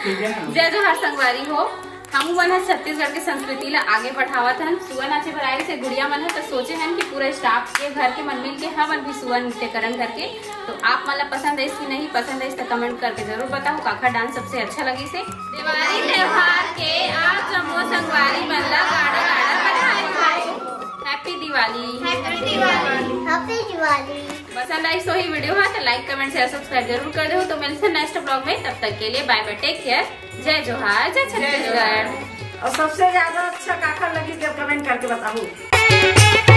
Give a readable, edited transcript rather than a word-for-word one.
जय जोहार संगवारी हो। हम मन छत्तीसगढ़ के संस्कृति ला आगे बढ़ावत हन। सुअर नाचे भराए से गुड़िया मन है तो सोचे हन कि पूरा स्टाफ के घर के मन मिल के हमन भी सुअर नृत्य करन करके। तो आप मन ला पसंद है कि नहीं पसंद है तो कमेंट करके जरूर बताओ काका डांस सबसे अच्छा लगी से। दिवाली त्योहार के आज जम्मो संगवारी मन ला गाड़ा गाड़ा बधाई हो। Happy Diwali. Happy Diwali. Happy Diwali. पसंद आई सो ही वीडियो है तो लाइक कमेंट शेयर सब्सक्राइब जरूर कर दो। तो मिलते हैं नेक्स्ट ब्लॉग में, तब तक के लिए बाय बाय, टेक केयर। जय जोहार, जय छत्तीसगढ़। और सबसे ज्यादा अच्छा काका लगी जब कमेंट करके बताओ।